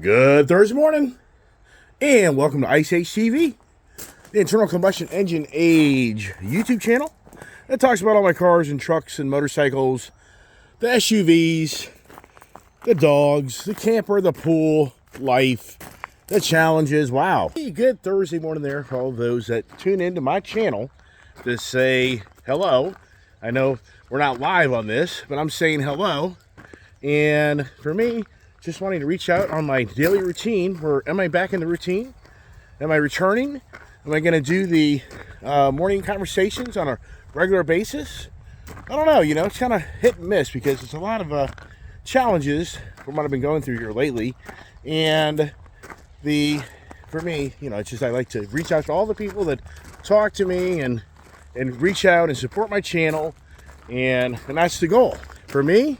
Good Thursday morning, and welcome to Ice Age TV, the internal combustion engine age YouTube channel that talks about all my cars and trucks and motorcycles, the SUVs, the dogs, the camper, the pool, life, the challenges. Wow. Good Thursday morning there for all those that tune into my channel to say hello. I know we're not live on this, but I'm saying hello. And for me, just wanting to reach out on my daily routine. Am I back in the routine? Am I returning? Am I going to do the morning conversations on a regular basis? I don't know. It's kind of hit and miss because it's a lot of challenges from what I've been going through here lately. And for me, it's just I like to reach out to all the people that talk to me and reach out and support my channel. And that's the goal. For me,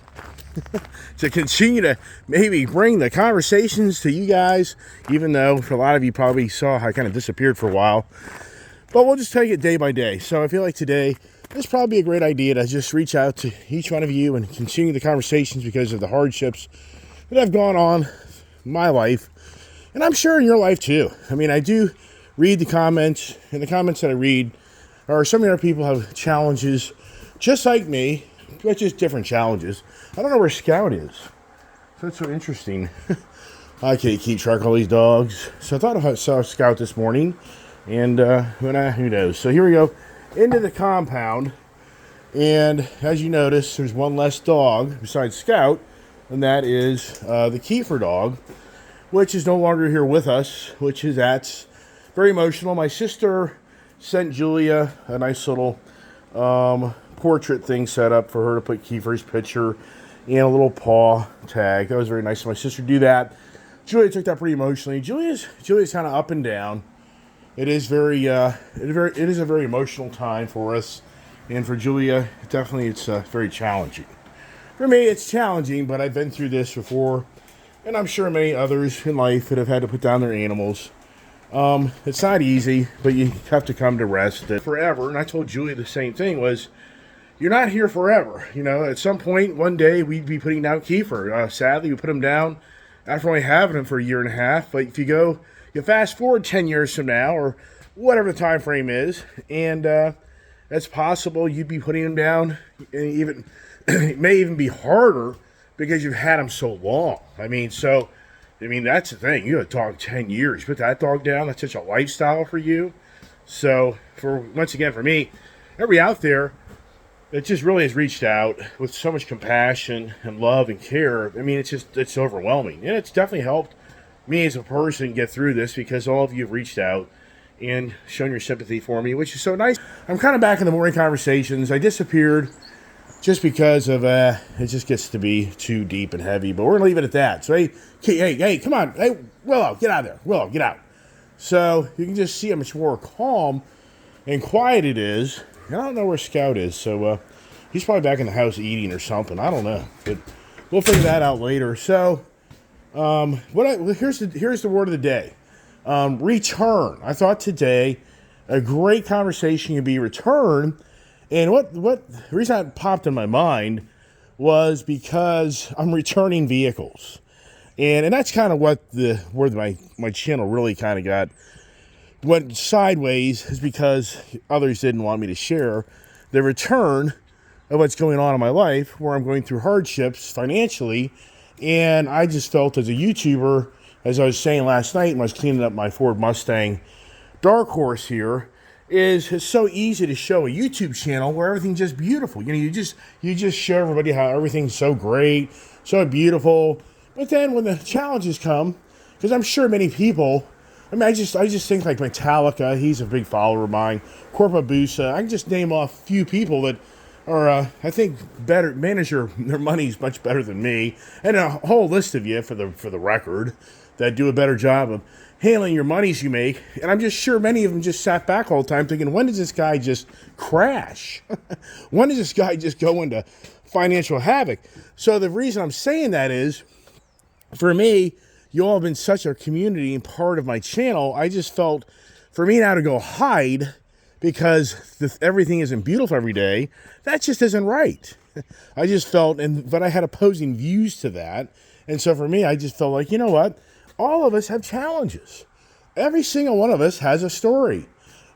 to continue to maybe bring the conversations to you guys, even though for a lot of you probably saw how I kind of disappeared for a while. But we'll just take it day by day. So I feel like today, this probably be a great idea to just reach out to each one of you and continue the conversations because of the hardships that have gone on in my life. And I'm sure in your life too. I mean, I do read the comments, and the comments that I read are so many other people have challenges just like me, but just different challenges. I don't know where Scout is. So that's so interesting. I can't keep track of all these dogs. So I thought I saw Scout this morning. And who knows. So here we go into the compound. And as you notice, there's one less dog besides Scout. And that is the Kiefer dog, which is no longer here with us. That's very emotional. My sister sent Julia a nice little portrait thing set up for her to put Kiefer's picture and a little paw tag. That was very nice of my sister to do that. Julia took that pretty emotionally. Julia's kind of up and down. It is it is a very emotional time for us, and for Julia, definitely it's very challenging. For me, it's challenging, but I've been through this before, and I'm sure many others in life that have had to put down their animals. It's not easy, but you have to come to rest forever. And I told Julia the same thing was, you're not here forever. At some point, one day, we'd be putting down Kiefer. Sadly, we put him down after only having him for a year and a half. But if you fast forward 10 years from now, or whatever the time frame is, and it's possible you'd be putting him down, and even it may even be harder because you've had him so long. That's the thing. You had a dog 10 years. You put that dog down, that's such a lifestyle for you. So, once again, for me, everybody out there, it just really has reached out with so much compassion and love and care. It's overwhelming. And it's definitely helped me as a person get through this because all of you have reached out and shown your sympathy for me, which is so nice. I'm kind of back in the morning conversations. I disappeared just because of, it just gets to be too deep and heavy, but we're going to leave it at that. So, hey, come on. Hey, Willow, get out of there. Willow, get out. So you can just see how much more calm and quiet it is. I don't know where Scout is, so he's probably back in the house eating or something. I don't know, but we'll figure that out later. So, here's the word of the day: return. I thought today a great conversation could be return, and the reason that popped in my mind was because I'm returning vehicles, and that's kind of where my channel really kind of went sideways, is because others didn't want me to share the return of what's going on in my life, where I'm going through hardships financially. And I just felt as a YouTuber, as I was saying last night when I was cleaning up my Ford Mustang Dark Horse here, it's so easy to show a YouTube channel where everything's just beautiful. You just show everybody how everything's so great, so beautiful. But then when the challenges come, because I'm sure many people, I just think like Metallica, he's a big follower of mine. Corpa Busa, I can just name off a few people that are, I think, manage their money much better than me, and a whole list of you for the record that do a better job of handling your monies you make. And I'm just sure many of them just sat back all the time thinking, when does this guy just crash? When does this guy just go into financial havoc? So the reason I'm saying that is, for me, you all have been such a community and part of my channel. I just felt, for me now to go hide because everything isn't beautiful every day, that just isn't right. I just felt, but I had opposing views to that. And so for me, I just felt like, you know what? all of us have challenges. Every single one of us has a story.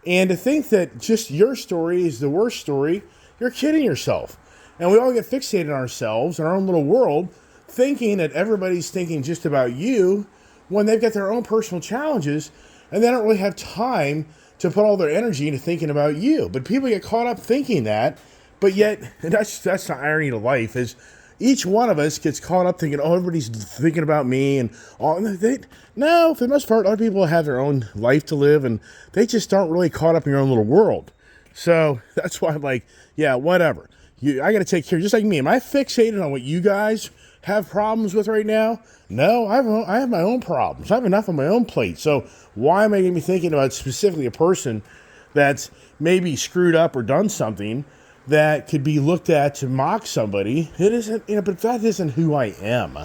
And to think that just your story is the worst story, you're kidding yourself. And we all get fixated on ourselves, in our own little world, thinking that everybody's thinking just about you when they've got their own personal challenges and they don't really have time to put all their energy into thinking about you. But people get caught up thinking that, but yet, and that's the irony of life, is each one of us gets caught up thinking, oh, everybody's thinking about me, and all. No, for the most part, other people have their own life to live, and they just aren't really caught up in your own little world. So that's why I'm like, yeah, whatever. I got to take care, just like me. Am I fixated on what you guys have problems with right now? No, I have my own problems. I have enough on my own plate. So why am I going to be thinking about specifically a person that's maybe screwed up or done something that could be looked at to mock somebody? It isn't, but that isn't who I am.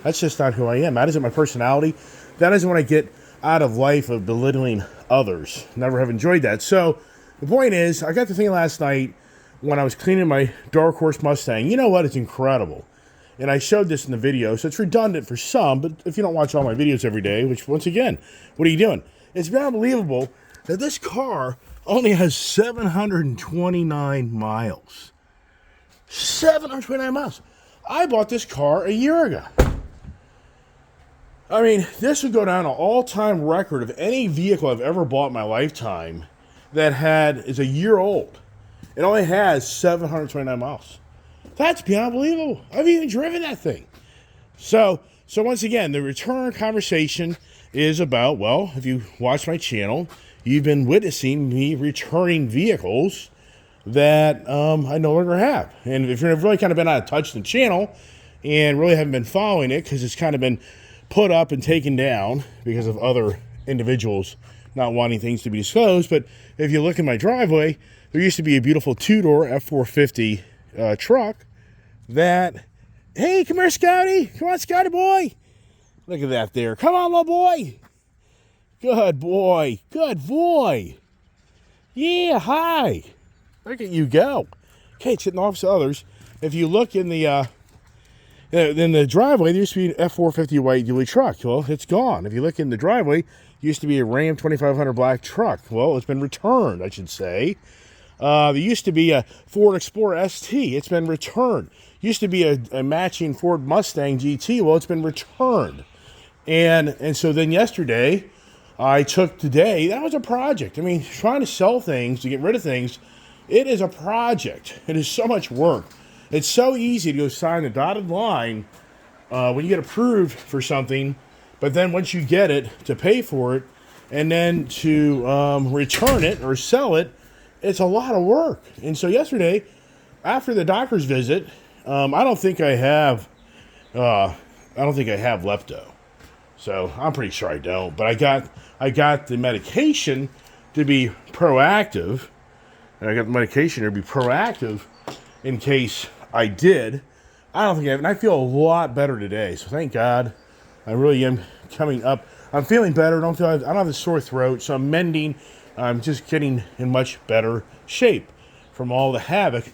That's just not who I am. That isn't my personality. That isn't what I get out of life, of belittling others. Never have enjoyed that. So the point is, I got the thing last night when I was cleaning my Dark Horse Mustang. You know what? It's incredible. And I showed this in the video, so it's redundant for some, but if you don't watch all my videos every day, which, once again, what are you doing? It's been unbelievable that this car only has 729 miles. 729 miles. I bought this car a year ago. I mean, this would go down an all-time record of any vehicle I've ever bought in my lifetime that is a year old. It only has 729 miles. That's beyond unbelievable. I've even driven that thing. So once again, the return conversation is about, well, if you watch my channel, you've been witnessing me returning vehicles that I no longer have. And if you've really kind of been out of touch with the channel and really haven't been following it because it's kind of been put up and taken down because of other individuals not wanting things to be disclosed. But if you look in my driveway, there used to be a beautiful two-door F-450 truck that, hey, come here, Scotty. Come on, Scotty boy. Look at that there. Come on, little boy. Good boy. Good boy. Yeah, hi. Look at you go. Okay, it's getting off to others. If you look in the driveway, there used to be an F-450 white dually truck. Well, it's gone. If you look in the driveway, used to be a Ram 2500 black truck. Well, it's been returned, I should say. There used to be a Ford Explorer ST. It's been returned. Used to be a matching Ford Mustang GT. Well, it's been returned. And so then yesterday, I took today. That was a project. I mean, trying to sell things, to get rid of things, it is a project. It is so much work. It's so easy to go sign the dotted line when you get approved for something, but then once you get it, to pay for it, and then to return it or sell it, it's a lot of work. And so yesterday, after the doctor's visit, I don't think I have lepto. So I'm pretty sure I don't. But I got the medication to be proactive. And I got the medication to be proactive in case I did. I don't think I have, and I feel a lot better today. So thank God. I really am coming up. I'm feeling better. I don't have a sore throat. So I'm mending. I'm just getting in much better shape from all the havoc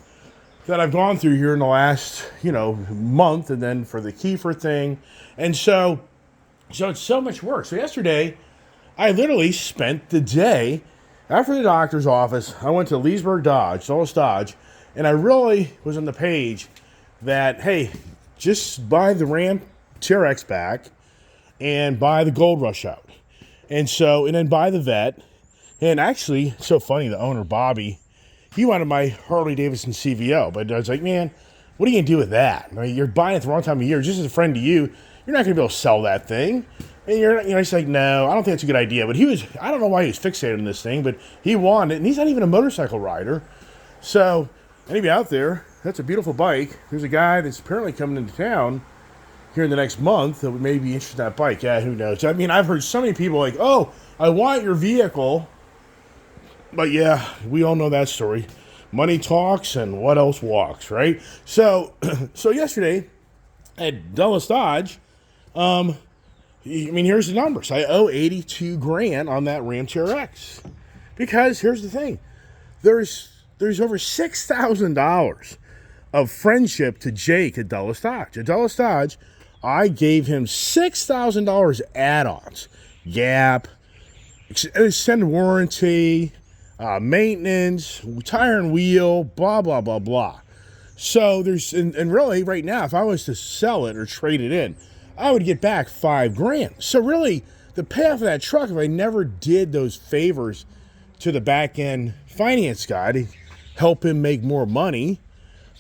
that I've gone through here in the last, month, and then for the Kiefer thing. And so it's so much work. So yesterday, I literally spent the day after the doctor's office. I went to Leesburg Dodge, Dulles Dodge, and I really was on the page that, hey, just buy the Ram TRX back and buy the Gold Rush out. And then buy the Vet. And actually, it's so funny, the owner, Bobby, he wanted my Harley-Davidson CVO. But I was like, man, what are you going to do with that? I mean, you're buying it the wrong time of year. Just as a friend to you, you're not going to be able to sell that thing. And he's like, no, I don't think that's a good idea. But I don't know why he was fixated on this thing, but he wanted it. And he's not even a motorcycle rider. So, anybody out there, that's a beautiful bike. There's a guy that's apparently coming into town here in the next month that would maybe be interested in that bike. Yeah, who knows? I mean, I've heard so many people like, oh, I want your vehicle. But yeah, we all know that story. Money talks and what else walks, right? So yesterday at Dulles Dodge, here's the numbers. I owe $82,000 on that Ram TRX. Because here's the thing. There's over $6,000 of friendship to Jake at Dulles Dodge. At Dulles Dodge, I gave him $6,000 add-ons, Gap, extended warranty, maintenance, tire and wheel, blah, blah, blah, blah. So and really right now, if I was to sell it or trade it in, I would get back $5,000. So really the payoff of that truck, if I never did those favors to the back end finance guy to help him make more money,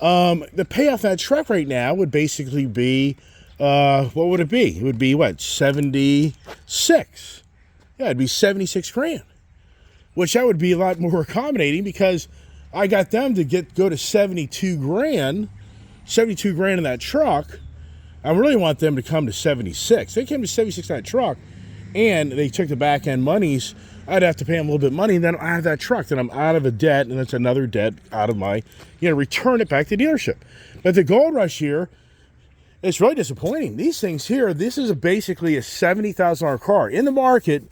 the payoff of that truck right now would basically be, what would it be? It would be what, 76? Yeah, it'd be $76,000, which that would be a lot more accommodating because I got them to go to $72,000 in that truck. I really want them to come to 76. They came to 76 in that truck, and they took the back end monies. I'd have to pay them a little bit of money, and then I have that truck. Then I'm out of a debt, and that's another debt out of my, return it back to the dealership. But the Gold Rush here, it's really disappointing. These things here, this is basically a $70,000 car. In the market,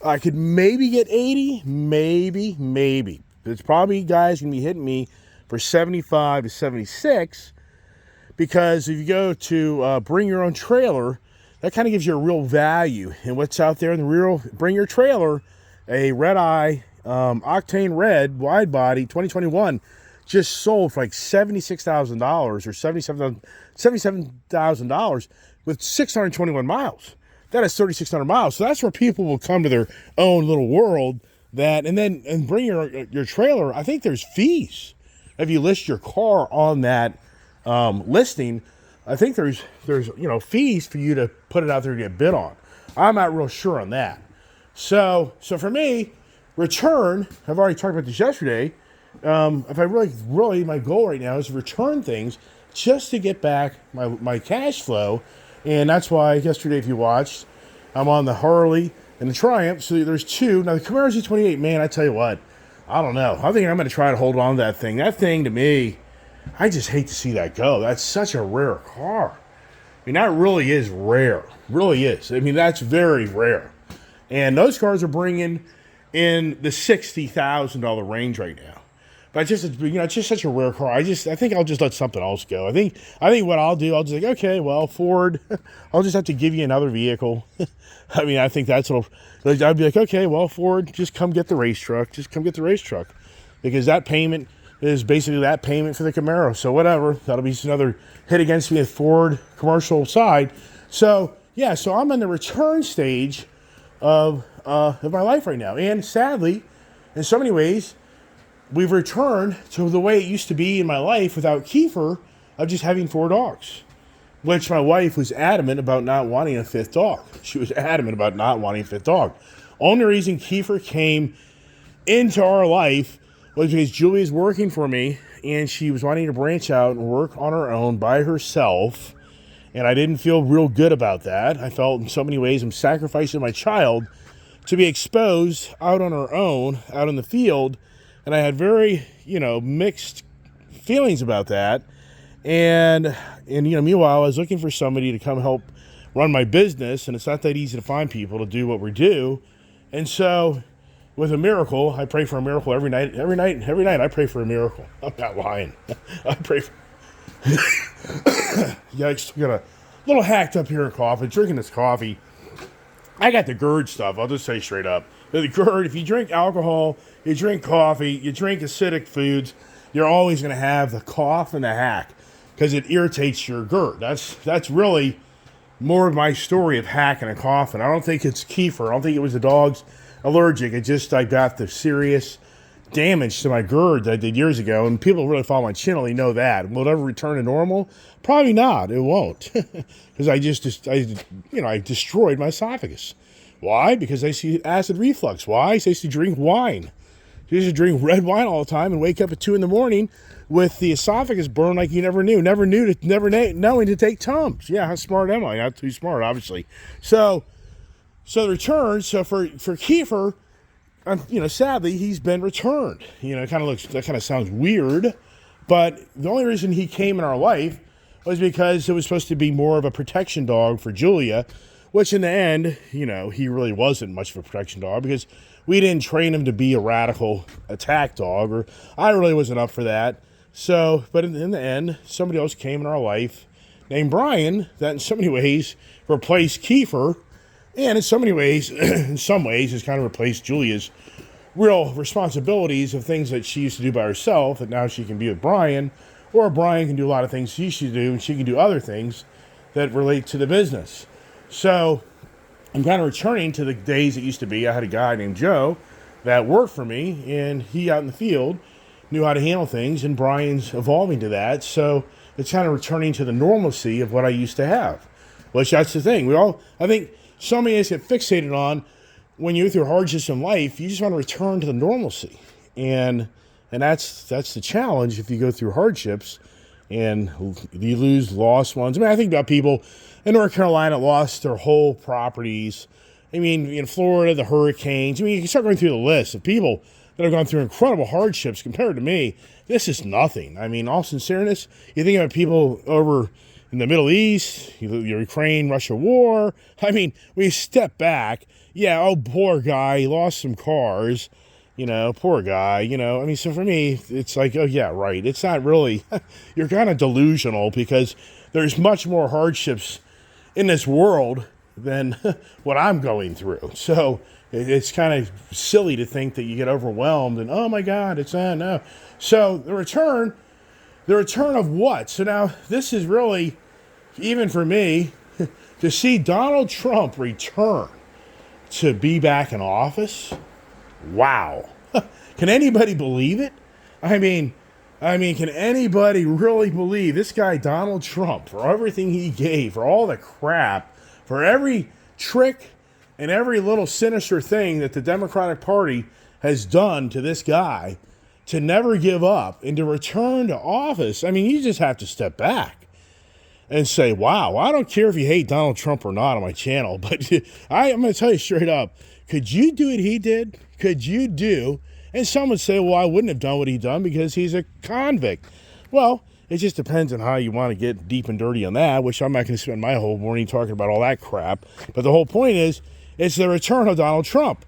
I could maybe get 80, maybe. It's probably guys going to be hitting me for 75 to 76 because if you go to bring your own trailer, that kind of gives you a real value. And what's out there in the real bring your trailer, a red eye, octane red, wide body, 2021, just sold for like $76,000 or $77,000 with 621 miles. That is 3,600 miles. So that's where people will come to their own little world and bring your trailer. I think there's fees if you list your car on that listing. I think there's fees for you to put it out there to get bid on. I'm not real sure on that. So for me, return. I've already talked about this yesterday. If I really my goal right now is to return things just to get back my cash flow, and that's why yesterday, if you watched, I'm on the Harley and the Triumph. So there's two. Now the Camaro Z28, man, I tell you what, I don't know. I think I'm going to try to hold on to that thing. That thing to me, I just hate to see that go. That's such a rare car. I mean, that really is rare. Really is. I mean, that's very rare. And those cars are bringing in the $60,000 range right now. But it's just such a rare car. I think I'll just let something else go. I think what I'll do, I'll just like, okay, well, Ford, I'll just have to give you another vehicle. I mean, I think that's what I'd be like, okay, well, Ford, just come get the race truck. Just come get the race truck. Because that payment is basically that payment for the Camaro. So whatever, that'll be another hit against me at Ford commercial side. So yeah, so I'm in the return stage of my life right now. And sadly, in so many ways, we've returned to the way it used to be in my life without Kiefer of just having 4 dogs, which my wife was adamant about not wanting a 5th dog. She was adamant about not wanting a 5th dog. Only reason Kiefer came into our life was because Julia's working for me and she was wanting to branch out and work on her own by herself. And I didn't feel real good about that. I felt in so many ways I'm sacrificing my child to be exposed out on her own, out in the field. And I had very, mixed feelings about that. And meanwhile, I was looking for somebody to come help run my business. And it's not that easy to find people to do what we do. And so with a miracle, I pray for a miracle every night. Every night I pray for a miracle. I'm not lying. I pray for... Yikes, got a little hacked up here in coffee. Drinking this coffee. I got the GERD stuff. I'll just say straight up. The GERD, if you drink alcohol, you drink coffee, you drink acidic foods, you're always going to have the cough and the hack because it irritates your GERD. That's really more of my story of hacking and coughing. I don't think it's Kiefer. I don't think it was the dog's allergic. I got the serious damage to my GERD that I did years ago, and people really follow my channel, they know that. Will it ever return to normal? Probably not. It won't, because I destroyed my esophagus. Why? Because I see acid reflux. Why? I used to drink wine. I used to drink red wine all the time and wake up at 2 a.m. with the esophagus burned like you never knew. Never knowing to take Tums. Yeah, how smart am I? Not too smart, obviously. So the return. So for Kiefer, sadly, he's been returned. That kind of sounds weird, but the only reason he came in our life was because it was supposed to be more of a protection dog for Julia, which in the end, he really wasn't much of a protection dog because we didn't train him to be a radical attack dog, or I really wasn't up for that. So, but in the end, somebody else came in our life, named Brian that in so many ways replaced Kiefer, and in so many ways, in some ways, has kind of replaced Julia's real responsibilities of things that she used to do by herself, that now she can be with Brian, or Brian can do a lot of things she used to do, and she can do other things that relate to the business. So I'm kind of returning to the days it used to be. I had a guy named Joe that worked for me, and he out in the field knew how to handle things, and Brian's evolving to that. So it's kind of returning to the normalcy of what I used to have, which that's the thing. I think so many of us get fixated on when you're through hardships in life, you just want to return to the normalcy. And that's the challenge if you go through hardships and you lose lost ones. I mean, I think about people in North Carolina lost their whole properties. I mean, in Florida, the hurricanes. I mean, you can start going through the list of people that have gone through incredible hardships. Compared to me, this is nothing. I mean, all sincereness, you think about people over in the Middle East, the Ukraine-Russia war. I mean, when you step back, yeah, oh, poor guy, he lost some cars. Poor guy, I mean, so for me, it's like, oh, yeah, right. It's not really, you're kind of delusional because there's much more hardships in this world than what I'm going through. So it's kind of silly to think that you get overwhelmed and, oh, my God, it's no. So the return of what? So now this is really, even for me, to see Donald Trump return to be back in office. Wow. Can anybody believe it? I mean, can anybody really believe this guy, Donald Trump, for everything he gave, for all the crap, for every trick and every little sinister thing that the Democratic Party has done to this guy, to never give up and to return to office? I mean, you just have to step back and say, wow, I don't care if you hate Donald Trump or not on my channel, but I'm going to tell you straight up, could you do what he did? Could you do? And some would say, well, I wouldn't have done what he done because he's a convict. Well, it just depends on how you want to get deep and dirty on that, which I'm not going to spend my whole morning talking about all that crap. But the whole point is, it's the return of Donald Trump.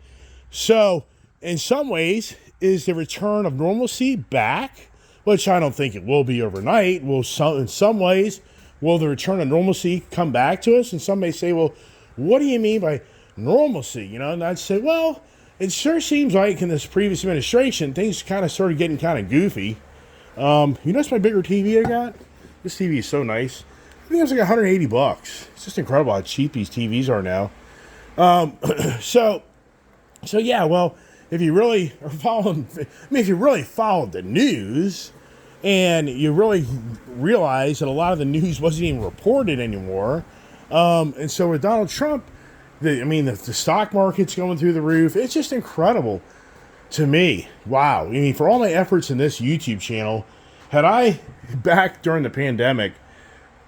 So, in some ways, is the return of normalcy back? Which I don't think it will be overnight. In some ways, will the return of normalcy come back to us? And some may say, well, what do you mean by normalcy? And I'd say, well, it sure seems like in this previous administration, things kind of started getting kind of goofy. You notice my bigger TV I got? This TV is so nice. I think it was like $180. It's just incredible how cheap these TVs are now. So yeah, well, if you really are following, if you really followed the news and you really realize that a lot of the news wasn't even reported anymore. And so with Donald Trump, the stock market's going through the roof. It's just incredible to me. Wow. I mean, for all my efforts in this YouTube channel, had I, back during the pandemic,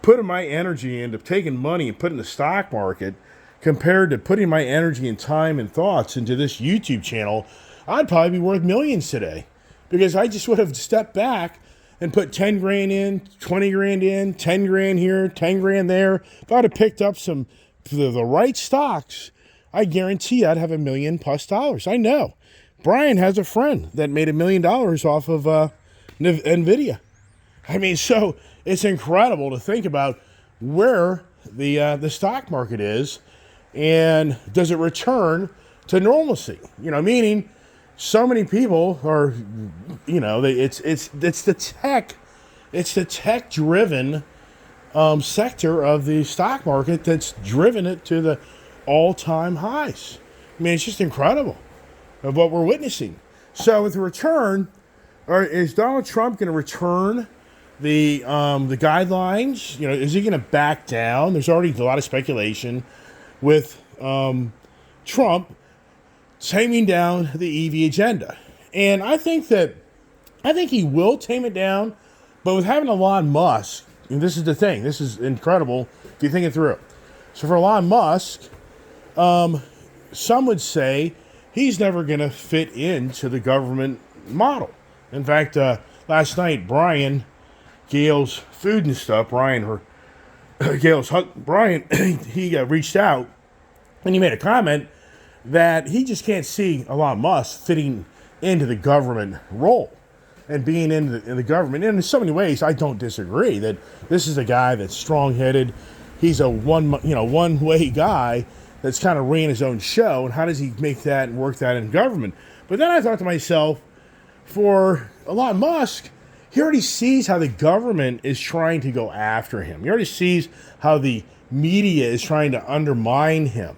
put my energy into taking money and putting in the stock market compared to putting my energy and time and thoughts into this YouTube channel, I'd probably be worth millions today. Because I just would have stepped back and put 10 grand in, 20 grand in, 10 grand here, 10 grand there. If I'd have picked up the right stocks, I guarantee I'd have $1 million+ dollars. I know. Brian has a friend that made $1 million off of NVIDIA. I mean, so it's incredible to think about where the stock market is, and does it return to normalcy? Meaning so many people are, it's the tech driven sector of the stock market that's driven it to the all-time highs. I mean, it's just incredible of what we're witnessing. So with the return, is Donald Trump going to return the guidelines? Is he going to back down? There's already a lot of speculation with Trump taming down the EV agenda. And I think he will tame it down, but with having Elon Musk, and this is the thing, this is incredible if you think it through. So for Elon Musk, some would say he's never going to fit into the government model. In fact, last night, Brian, Gail's Food and Stuff, Brian, he reached out and he made a comment that he just can't see Elon Musk fitting into the government role. and being in the government. And in so many ways, I don't disagree that this is a guy that's strong-headed. He's a one-way guy that's kind of ran his own show. And how does he make that and work that in government? But then I thought to myself, for Elon Musk, he already sees how the government is trying to go after him. He already sees how the media is trying to undermine him.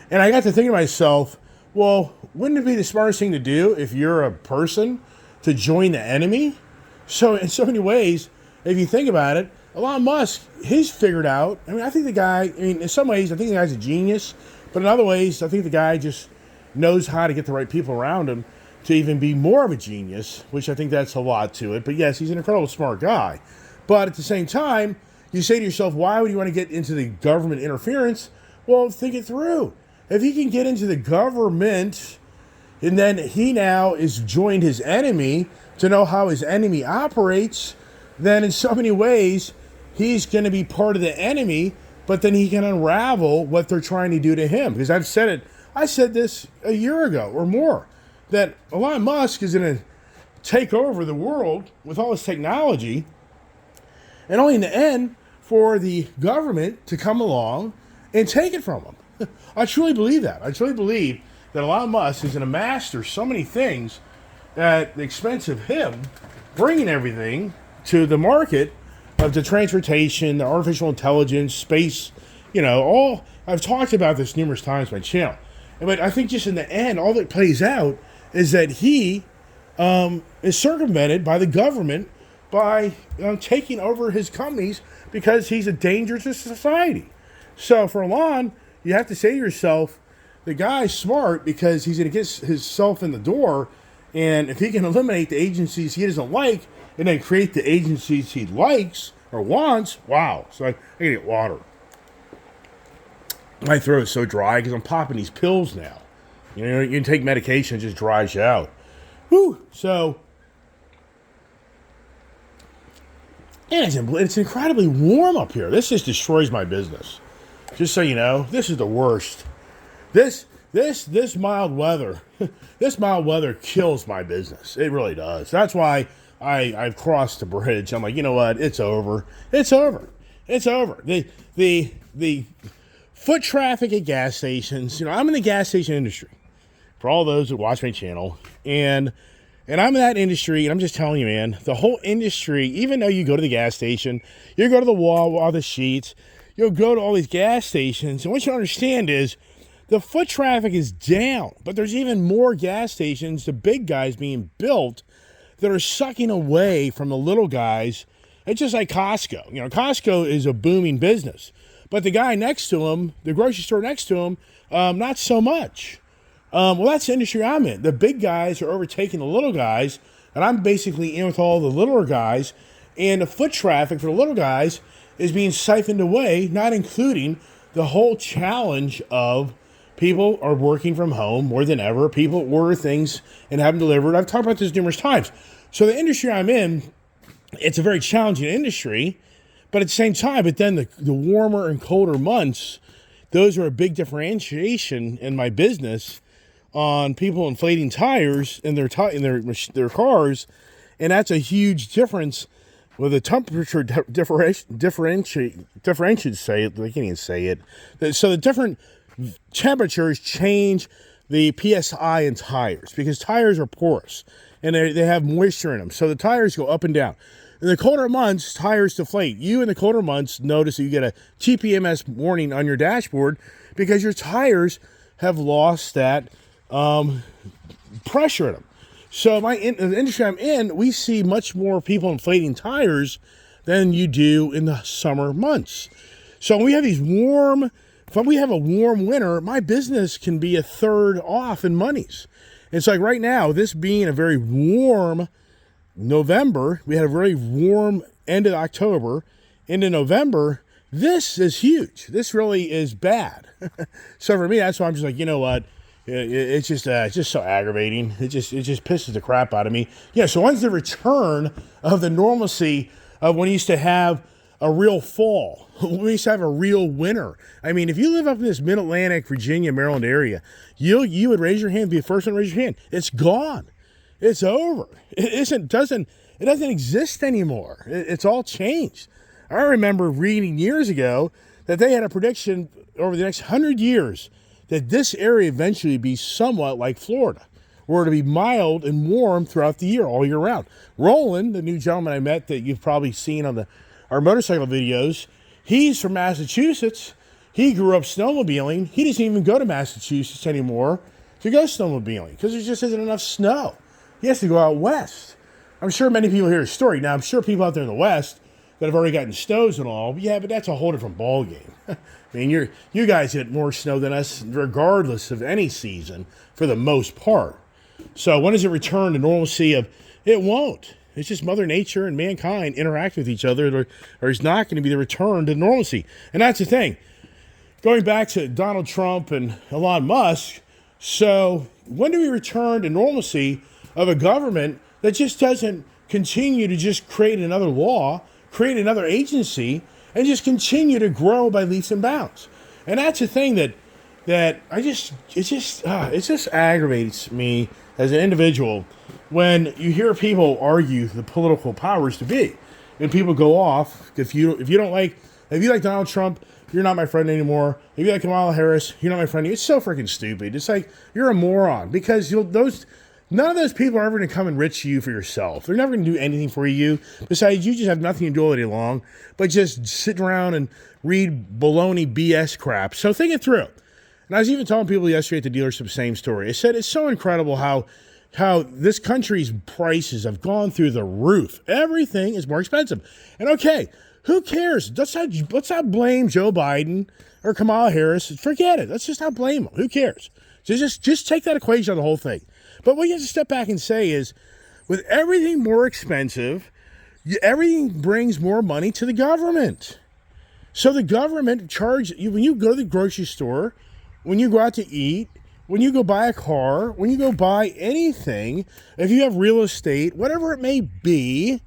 And I got to thinking to myself, well, wouldn't it be the smartest thing to do if you're a person to join the enemy? So in so many ways, if you think about it, Elon Musk, he's figured out, I think the guy, in some ways, I think the guy's a genius, but in other ways, I think the guy just knows how to get the right people around him to even be more of a genius, which I think that's a lot to it. But yes, he's an incredible smart guy. But at the same time, you say to yourself, why would you want to get into the government interference? Well, think it through. If he can get into the government, and then he now is joined his enemy to know how his enemy operates, then in so many ways, he's going to be part of the enemy, but then he can unravel what they're trying to do to him. Because I've said it, I said this a year ago or more, that Elon Musk is going to take over the world with all his technology, and only in the end for the government to come along and take it from him. I truly believe that. I truly believe that Elon Musk is going to master so many things at the expense of him bringing everything to the market of the transportation, the artificial intelligence, space, all. I've talked about this numerous times on my channel. But I think just in the end, all that plays out is that he is circumvented by the government by taking over his companies because he's a danger to society. So for Elon, you have to say to yourself, the guy's smart because he's going to get himself in the door, and if he can eliminate the agencies he doesn't like and then create the agencies he likes or wants, wow. So I got to get water. My throat is so dry because I'm popping these pills now. You can take medication, it just dries you out. Whew. So, and it's incredibly warm up here. This just destroys my business. Just so you know, this is the worst. This mild weather, this mild weather kills my business. It really does. That's why I've crossed the bridge. I'm like, you know what? It's over. It's over. It's over. The foot traffic at gas stations. I'm in the gas station industry. For all those that watch my channel, and I'm in that industry, and I'm just telling you, man, the whole industry, even though you go to the gas station, you go to the Wawa, the Sheets, you'll go to all these gas stations, and what you understand is the foot traffic is down, but there's even more gas stations, the big guys being built, that are sucking away from the little guys. It's just like Costco. Costco is a booming business, but the guy next to him, the grocery store next to him, not so much. Well, that's the industry I'm in. The big guys are overtaking the little guys, and I'm basically in with all the littler guys, and the foot traffic for the little guys is being siphoned away, not including the whole challenge of people are working from home more than ever. People order things and have them delivered. I've talked about this numerous times. So the industry I'm in, it's a very challenging industry, but at the same time, but then the warmer and colder months, those are a big differentiation in my business on people inflating tires in their cars, and that's a huge difference with the temperature differentiations. Say it, they can't even say it. So the different temperatures change the PSI in tires because tires are porous and they have moisture in them. So the tires go up and down. In the colder months, tires deflate. You in the colder months notice that you get a TPMS warning on your dashboard because your tires have lost that pressure in them. So in the industry I'm in, we see much more people inflating tires than you do in the summer months. So when we have these if we have a warm winter, my business can be a third off in monies. It's like right now, this being a very warm November, we had a very warm end of October into November. This is huge. This really is bad. So for me, that's why I'm just like, you know what? It's just so aggravating. It just pisses the crap out of me. Yeah. So when's the return of the normalcy of when we used to have a real fall? We used to have a real winter. I mean, if you live up in this Mid-Atlantic, Virginia, Maryland area, you would raise your hand, be the first one to raise your hand. It's gone. It's over. It doesn't exist anymore. It's all changed. I remember reading years ago that they had a prediction over the next 100 years that this area eventually would be somewhat like Florida, where it'll be mild and warm throughout the year, all year round. Roland, the new gentleman I met that you've probably seen on our motorcycle videos, he's from Massachusetts. He grew up snowmobiling. He doesn't even go to Massachusetts anymore to go snowmobiling because there just isn't enough snow. He has to go out west. I'm sure many people hear his story. Now, I'm sure people out there in the west that have already gotten snows and all, yeah, but that's a whole different ballgame. I mean, you guys get more snow than us regardless of any season for the most part. So when does it return to normalcy? It won't. It's just Mother Nature and mankind interact with each other, or it's not going to be the return to normalcy. And that's the thing. Going back to Donald Trump and Elon Musk, so when do we return to normalcy of a government that just doesn't continue to just create another law, create another agency, and just continue to grow by leaps and bounds? And that's the thing that it just aggravates me as an individual when you hear people argue the political powers to be, and people go off. If you like Donald Trump, you're not my friend anymore. If you like Kamala Harris, you're not my friend. It's so freaking stupid. It's like you're a moron because none of those people are ever going to come enrich you for yourself. They're never going to do anything for you. Besides, you just have nothing to do all day long but just sit around and read baloney BS crap. So think it through. And I was even telling people yesterday at the dealership, same story. I said it's so incredible how this country's prices have gone through the roof. Everything is more expensive. And okay, who cares? Let's not blame Joe Biden or Kamala Harris. Forget it. Let's just not blame them. Who cares? Just take that equation out of the whole thing. But what you have to step back and say is, with everything more expensive, everything brings more money to the government. So the government charges you when you go to the grocery store, when you go out to eat, when you go buy a car, when you go buy anything, if you have real estate, whatever it may be,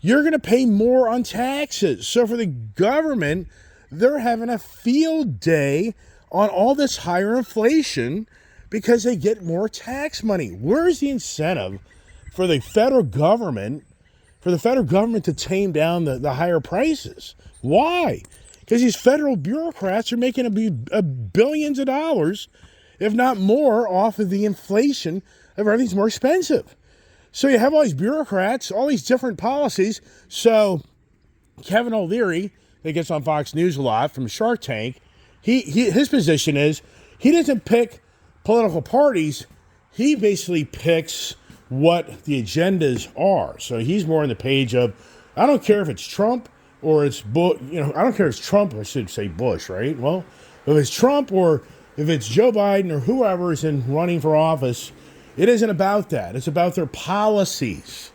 you're going to pay more on taxes. So for the government, they're having a field day on all this higher inflation because they get more tax money. Where's the incentive for the federal government to tame down the higher prices? Why? Because these federal bureaucrats are making billions of dollars, if not more, off of the inflation of everything's more expensive. So you have all these bureaucrats, all these different policies. So Kevin O'Leary, that gets on Fox News a lot from Shark Tank, his position is he doesn't pick political parties. He basically picks what the agendas are. So he's more on the page of, I don't care if it's Trump or it's Bush. I don't care if it's Trump, or I should say Bush, right? Well, if it's Trump or if it's Joe Biden or whoever is running for office, it isn't about that. It's about their policies.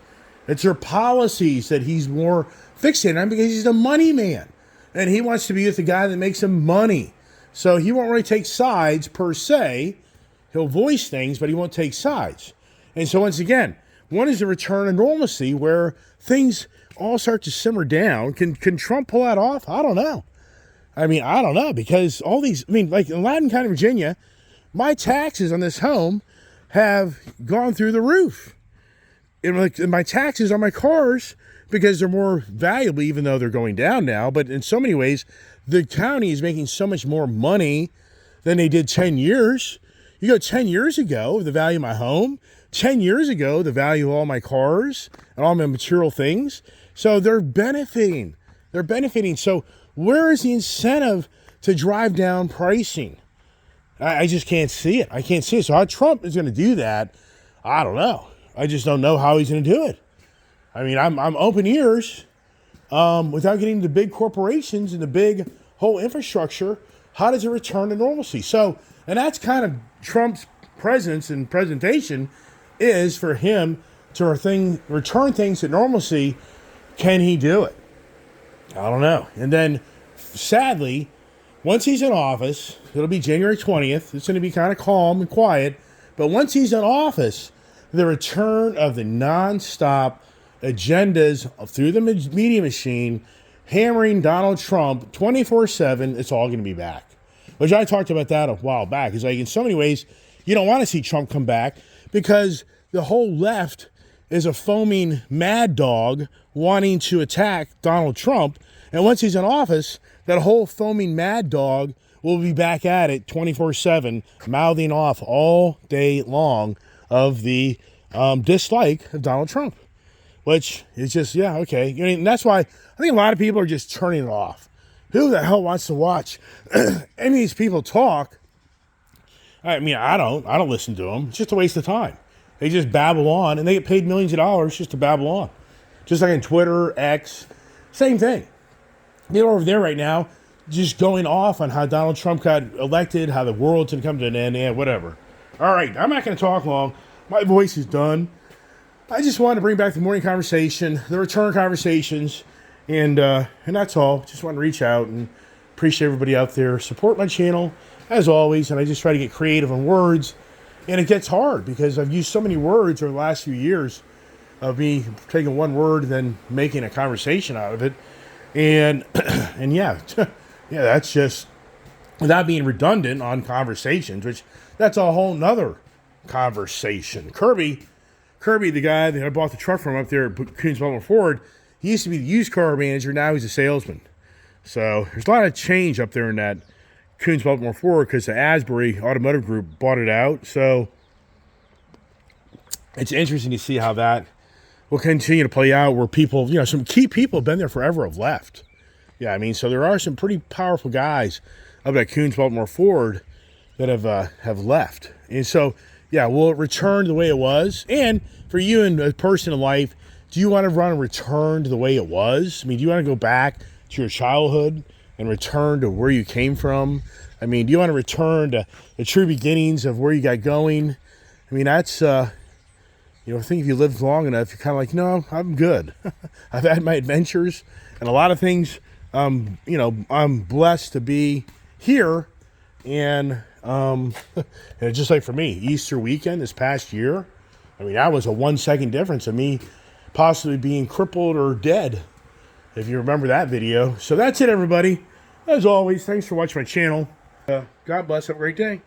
It's their policies that he's more fixated on because he's a money man. And he wants to be with the guy that makes him money. So he won't really take sides per se. He'll voice things, but he won't take sides. And so once again, one is the return of normalcy where things all start to simmer down. Can Trump pull that off? I don't know. I don't know because all these, like in Loudoun County, Virginia, my taxes on this home have gone through the roof. And my taxes on my cars, because they're more valuable, even though they're going down now. But in so many ways, the county is making so much more money than they did 10 years. You go 10 years ago, the value of my home, 10 years ago, the value of all my cars and all my material things. So they're benefiting. So where is the incentive to drive down pricing? I just can't see it. I can't see it. So how Trump is going to do that, I don't know. I just don't know how he's going to do it. I'm open ears without getting the big corporations and the big whole infrastructure. How does it return to normalcy? So, and that's kind of Trump's presence and presentation is for him to return things to normalcy. Can he do it? I don't know. And then, sadly, once he's in office, it'll be January 20th. It's going to be kind of calm and quiet. But once he's in office, the return of the nonstop agendas through the media machine, hammering Donald Trump 24/7, it's all going to be back. Which I talked about that a while back. It's like in so many ways, you don't want to see Trump come back because the whole left is a foaming mad dog wanting to attack Donald Trump. And once he's in office, that whole foaming mad dog will be back at it 24/7, mouthing off all day long of the dislike of Donald Trump, which is just, yeah, okay. I mean, that's why I think a lot of people are just turning it off. Who the hell wants to watch any of these people talk? I mean, I don't listen to them. It's just a waste of time. They just babble on, and they get paid millions of dollars just to babble on. Just like on Twitter, X, same thing. They're over there right now just going off on how Donald Trump got elected, how the world's going to come to an end, and whatever. All right, I'm not going to talk long. My voice is done. I just wanted to bring back the morning conversation, the return conversations, and that's all. Just want to reach out and appreciate everybody out there. Support my channel, as always, and I just try to get creative on words. And it gets hard because I've used so many words over the last few years of me taking one word and then making a conversation out of it. And yeah, that's just without being redundant on conversations, which that's a whole nother conversation. Kirby, the guy that I bought the truck from up there at Coons Baltimore Ford, he used to be the used car manager. Now he's a salesman. So there's a lot of change up there in that Coons Baltimore Ford because the Asbury Automotive Group bought it out. So it's interesting to see how that will continue to play out where people, some key people have been there forever have left. Yeah, I mean, so there are some pretty powerful guys up at Coons Baltimore Ford that have left. And so, yeah, will it return to the way it was? And for you and a person in life, do you want to run a return to the way it was? I mean, do you want to go back to your childhood and return to where you came from? I mean, do you want to return to the true beginnings of where you got going? I mean, that's, I think if you lived long enough, you're kind of like, no, I'm good. I've had my adventures and a lot of things. I'm blessed to be here. And just like for me, Easter weekend this past year, I mean, that was a 1 second difference of me possibly being crippled or dead, if you remember that video. So that's it, everybody. As always, thanks for watching my channel. God bless. Have a great day.